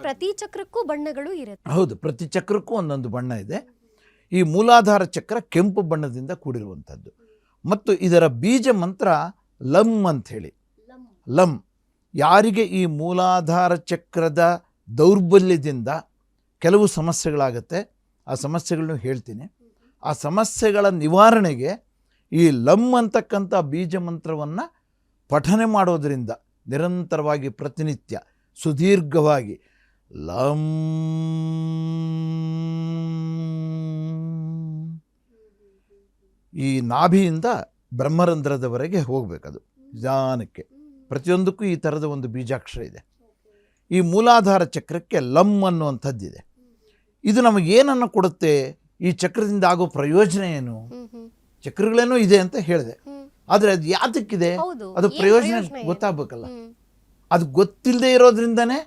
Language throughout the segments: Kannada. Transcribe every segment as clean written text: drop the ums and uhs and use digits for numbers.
ಪ್ರತಿ ಚಕ್ರಕ್ಕೂ ಬಣ್ಣಗಳು ಇರುತ್ತೆ. ಹೌದು, ಪ್ರತಿ ಚಕ್ರಕ್ಕೂ ಒಂದೊಂದು ಬಣ್ಣ ಇದೆ. ಈ ಮೂಲಾಧಾರ ಚಕ್ರ ಕೆಂಪು ಬಣ್ಣದಿಂದ ಕೂಡಿರುವಂಥದ್ದು. ಮತ್ತು ಇದರ ಬೀಜ ಮಂತ್ರ ಲಂ ಅಂಥೇಳಿ. ಲಂ. ಯಾರಿಗೆ ಈ ಮೂಲಾಧಾರ ಚಕ್ರದ ದೌರ್ಬಲ್ಯದಿಂದ ಕೆಲವು ಸಮಸ್ಯೆಗಳಾಗುತ್ತೆ, ಆ ಸಮಸ್ಯೆಗಳನ್ನು ಹೇಳ್ತೀನಿ. ಆ ಸಮಸ್ಯೆಗಳ ನಿವಾರಣೆಗೆ ಈ ಲಂ ಅಂತಕ್ಕಂಥ ಬೀಜ ಮಂತ್ರವನ್ನು ಪಠನೆ ಮಾಡೋದರಿಂದ ನಿರಂತರವಾಗಿ ಪ್ರತಿನಿತ್ಯ ಸುದೀರ್ಘವಾಗಿ ಲಂ ಈ ನಾಭಿಯಿಂದ ಬ್ರಹ್ಮರಂಧ್ರದವರೆಗೆ ಹೋಗಬೇಕದು ನಿಧಾನಕ್ಕೆ. ಪ್ರತಿಯೊಂದಕ್ಕೂ ಈ ಥರದ ಒಂದು ಬೀಜಾಕ್ಷರ ಇದೆ. ಈ ಮೂಲಾಧಾರ ಚಕ್ರಕ್ಕೆ ಲಂ ಅನ್ನುವಂಥದ್ದಿದೆ. ಇದು ನಮಗೇನನ್ನು ಕೊಡುತ್ತೆ? ಈ ಚಕ್ರದಿಂದ ಆಗೋ ಪ್ರಯೋಜನ ಏನು? ಚಕ್ರಗಳೇನೋ ಇದೆ ಅಂತ ಹೇಳಿದೆ, ಆದರೆ ಅದು ಯಾತಕ್ಕಿದೆ, ಅದು ಪ್ರಯೋಜನ ಗೊತ್ತಾಗಬೇಕಲ್ಲ. ಅದು ಗೊತ್ತಿಲ್ಲದೆ ಇರೋದ್ರಿಂದನೇ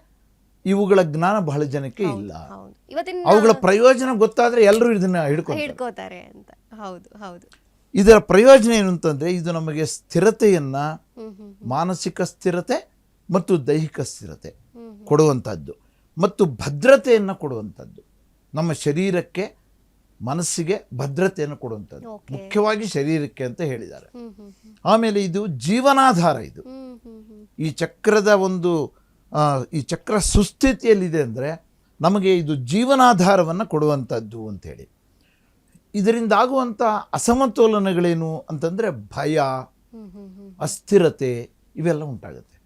ಇವುಗಳ ಜ್ಞಾನ ಬಹಳ ಜನಕ್ಕೆ ಇಲ್ಲ. ಅವುಗಳ ಪ್ರಯೋಜನ ಗೊತ್ತಾದರೆ ಎಲ್ಲರೂ ಇದನ್ನ ಹಿಡ್ಕೋತಾರೆ ಅಂತ. ಹೌದು ಹೌದು. ಇದರ ಪ್ರಯೋಜನ ಏನು ಅಂತಂದರೆ, ಇದು ನಮಗೆ ಸ್ಥಿರತೆಯನ್ನು, ಮಾನಸಿಕ ಸ್ಥಿರತೆ ಮತ್ತು ದೈಹಿಕ ಸ್ಥಿರತೆ ಕೊಡುವಂಥದ್ದು ಮತ್ತು ಭದ್ರತೆಯನ್ನು ಕೊಡುವಂಥದ್ದು. ನಮ್ಮ ಶರೀರಕ್ಕೆ ಮನಸ್ಸಿಗೆ ಭದ್ರತೆಯನ್ನು ಕೊಡುವಂಥದ್ದು, ಮುಖ್ಯವಾಗಿ ಶರೀರಕ್ಕೆ ಅಂತ ಹೇಳಿದ್ದಾರೆ. ಆಮೇಲೆ ಇದು ಜೀವನಾಧಾರ. ಇದು ಈ ಚಕ್ರದ ಒಂದು ಈ ಚಕ್ರ ಸುಸ್ಥಿತಿಯಲ್ಲಿದೆ ಅಂದರೆ ನಮಗೆ ಇದು ಜೀವನಾಧಾರವನ್ನು ಕೊಡುವಂಥದ್ದು ಅಂಥೇಳಿ. ಇದರಿಂದ ಆಗುವಂಥ ಅಸಮತೋಲನಗಳೇನು ಅಂತಂದರೆ ಭಯ, ಅಸ್ಥಿರತೆ ಇವೆಲ್ಲ ಉಂಟಾಗುತ್ತೆ.